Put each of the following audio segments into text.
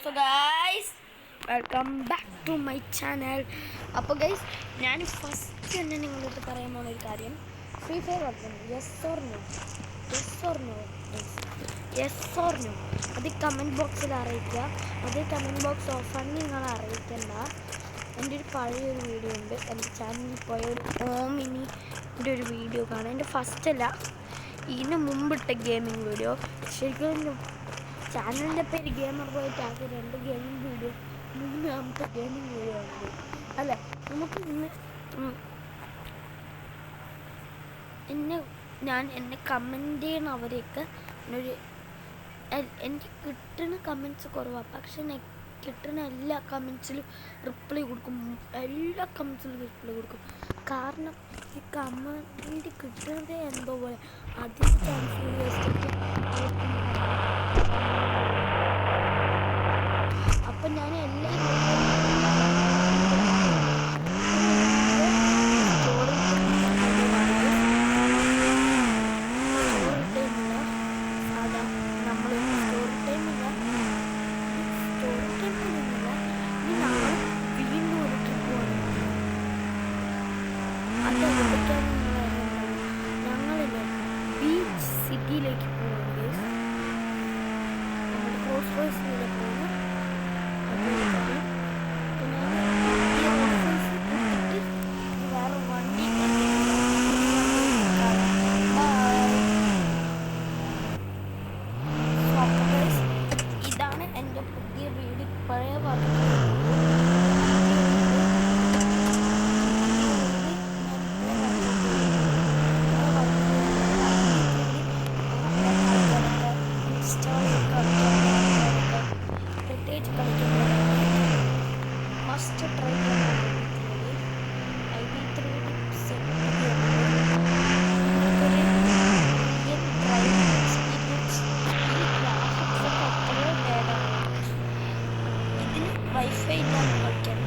So guys welcome back to my channel. അപ്പോൾ guys ഞാൻ first തന്നെ നിങ്ങളോട് പറയാൻ പോകുന്ന ഒരു കാര്യം, ഫ്രീ ഫയർ കളിക്കണം. Yes or no, yes or no, yes or no. അത് കമൻറ്റ് ബോക്സിൽ അറിയിക്കുക. അത് കമൻറ്റ് ബോക്സ് ഓഫാണെന്ന് നിങ്ങൾ അറിയിക്കേണ്ട. എൻ്റെ ഒരു പഴയൊരു വീഡിയോ ഉണ്ട്, എൻ്റെ ചാനലിൽ പോയ ഒരു ഓമിനിൻ്റെ ഒരു വീഡിയോ കാണാം. എൻ്റെ ഫസ്റ്റ് അല്ല, ഇതിന് മുമ്പിട്ട ഗെയിമിങ് വീഡിയോ. ശരിക്കും ചാനലിൻ്റെ പേര് ഗെയിമർ പോയിട്ട് ആകെ 2 ഗെയിമിങ് വീഡിയോ, 3ാമത്തെ ഗെയിമിങ് വീഡിയോ ഉണ്ട്. അല്ല, നമുക്ക് ഇന്ന് എന്നെ കമൻറ്റ് ചെയ്യണവരെയൊക്കെ എനിക്ക് കിട്ടുന്ന കമൻറ്റ്സ് കുറവാണ്, പക്ഷെ കിട്ടുന്ന എല്ലാ കമൻസിലും റിപ്ലൈ കൊടുക്കും. എല്ലാ കമൻസിലും റിപ്ലൈ കൊടുക്കും. കാരണം ഈ കമൻറ്റ് കിട്ടുന്നത് എന്തോ പോലെ അതിൽ ചാൻസ് അപ്പം ഞാൻ എല്ലാം സിറ്റിയിലേക്ക് പോകുന്നത്. നമ്മുടെ ക്രോസ് റോയ്സിലൂടെ പോകുന്നു. വേറെ വണ്ടി ഇതാണ് എൻ്റെ പുതിയ വീട്. പഴയ മസ്റ്റ് ട്രൈ ഇതിന് വൈഫൈ ഇല്ലാതെ കളിക്കാൻ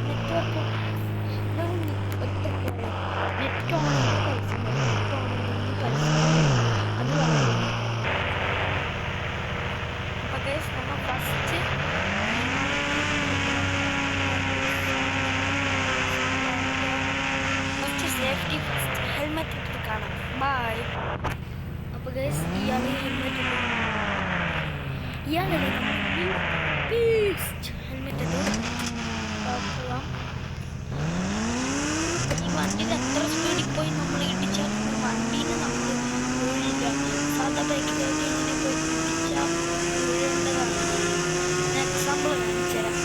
നെറ്റ്വർക്ക് നെറ്റ് ഓൺ അത് നമ്മൾ ഫസ്റ്റ് സേഫ്റ്റി ഫസ്റ്റ് ഹെൽമെറ്റ് ഇട്ടിട്ട് കാണാം. ബൈ. അപ്പോൾ ഗൈസ് ഇയാളെ ഹെൽമെറ്റ് ഹെൽമെറ്റ് പോവാം. ഈ വണ്ടിയിൽ എത്ര സ്പീഡിൽ പോയി നമ്മൾ ഇടിച്ചാൽ വണ്ടീനെ നമ്മൾ വീഴില്ല. സാധാ ബൈക്കിൽ ഇങ്ങനെ പോയി ഇടിച്ചാൽ വീഴേണ്ടതാണ്. എക്സാമ്പിൾ കാണിച്ചു തരാം.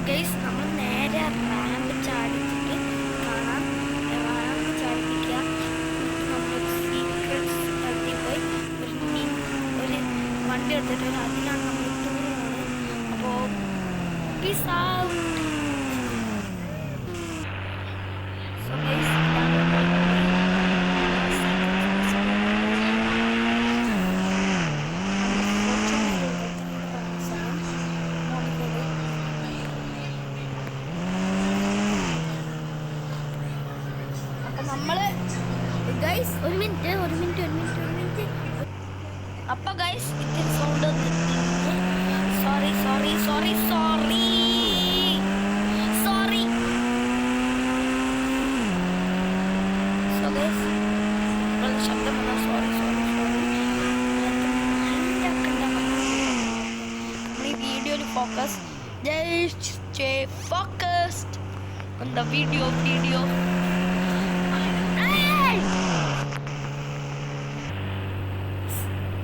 ഗൈസ് നമ്മൾ നേരെ റാമ്പ് ചാടിച്ചിട്ട് കാണാം. റാമ്പ് ചാടിപ്പിക്കുക. നമ്മൾ സീക്രട്സ് പോയി ഒരു വണ്ടി എടുത്തിട്ട് അതിലാണ് നമ്മൾ ടൂർ പോകുന്നത്. അപ്പോൾ പീസ് ഔട്ട്. സോ ഗൈസ് നമ്മള് ഗൈസ് ഒരു മിനിറ്റ്. അപ്പൊ ഗൈസ് ഇത്തിരി സൗണ്ട് സോറി സോ ഗൈസ് ശബ്ദം Just stay focused on the video.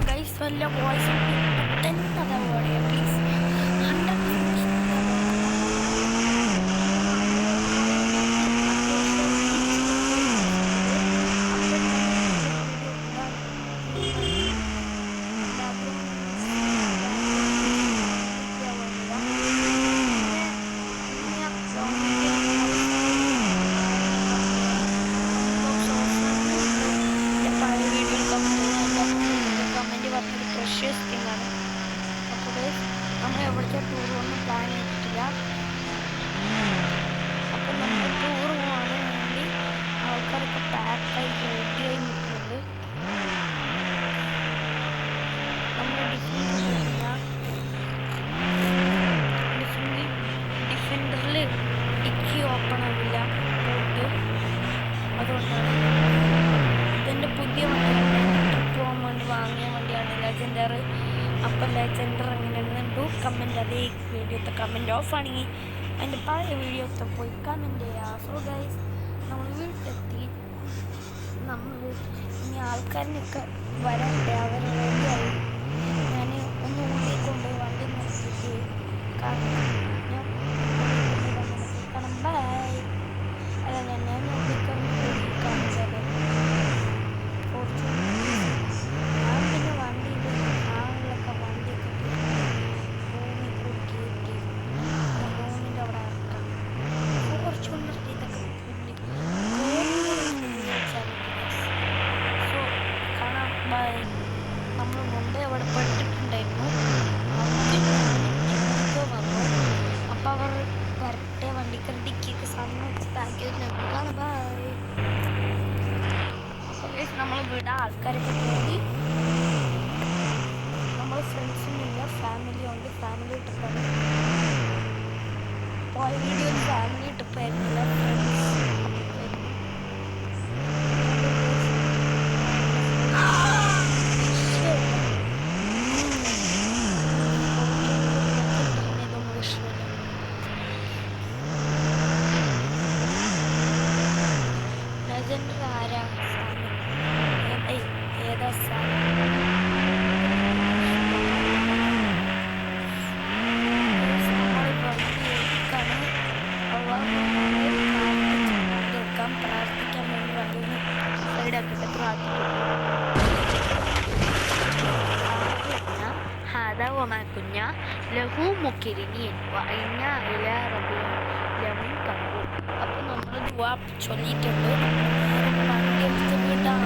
Guys, വല്ല വോയിസ് എന്താ പറയുക പ്ലീസ്. 100 precious thing ആണ്. അപ്പോൾ നമ്മൾ എവിടുത്തെ ടൂർ ഒന്നും പ്ലാൻ ചെയ്തിട്ടില്ല. അപ്പം നമ്മൾ ടൂർ പോകാൻ വേണ്ടി ആൾക്കാരൊക്കെ പാക്കായി റെഡിയായി നിൽക്കുന്നുണ്ട്. നമ്മൾ ഡിഫൻഡറിൽ ഡിക്കി ഓപ്പൺ ആവില്ല പോയിട്ട്. അതുകൊണ്ടാണ് ഇതെൻ്റെ പുതിയ വണ്ടിയാണ്, ട്രിപ്പ് പോകാൻ വേണ്ടി വാങ്ങിയ വണ്ടിയാണ് ലെജൻഡർ. അപ്പം ലെജൻഡർ എങ്ങനെയുണ്ട് കമൻറ്റ്, അതേ വീഡിയോത്തെ കമൻറ്റ് ഓഫ് ആണെങ്കിൽ അതിൻ്റെ പഴയ വീഡിയോത്തെ പോയി കമൻറ്റ് ചെയ്യുക. സോ ഗൈസ്, നമ്മൾ വീട്ടിലെത്തി. നമ്മൾ ഇനി ആൾക്കാരിനൊക്കെ വരണ്ടേ, അവർ റെഡിയായി. ഞാൻ ഒന്ന് ഉള്ളിൽ കൊണ്ട് വണ്ടി നിർത്തിയിട്ട് കാരണം ബൈ അല്ല ഞാൻ ഉള്ളിൽ കാണിച്ചത് ഞാൻ പിന്നെ വണ്ടിയിൽ ആളുകളൊക്കെ വണ്ടിയൊക്കെ റൂമിൽ കൂടി കയറ്റി റൂമിൻ്റെ അവിടെ ഇറക്കാം. കുറച്ചുകൊണ്ട് ഇതൊക്കെ സോ കാണാം. ബൈ. നമ്മൾ മുമ്പേ അവിടെ പെട്ടിട്ടുണ്ടായിരുന്നു. വന്നു. അപ്പോൾ അവർ വരട്ടെ, വണ്ടിക്ക് ഡിക്കിയൊക്കെ സാധനം വെച്ച് പാക്ക് ചെയ്തിട്ടുണ്ട്. കാണാം. ബൈ. നമ്മൾ ഇവിടെ ആൾക്കാരൊക്കെ പോയി. നമ്മൾ ഫ്രണ്ട്സിനില്ല, ഫാമിലി ഉണ്ട്. ഫാമിലി ട്രിപ്പാണ് പോയ വീഡിയോ. ഫാമിലി ട്രിപ്പായിരുന്നില്ല, ഫ്രണ്ട്സ് ലെജൻഡർ ആരാ ഏതാ പ്രാർത്ഥിക്കാൻ വേണ്ടി വണ്ടി സൈഡാക്കിട്ട് പ്രാർത്ഥിക്കും. هذا وما كنا له مقرنين وإنا إلى ربنا لمنقلبون. അപ്പോൾ നമ്മൾ ദുആ ചൊല്ലിയിട്ടുണ്ട്. വണ്ടി എടുത്ത് വിടാം.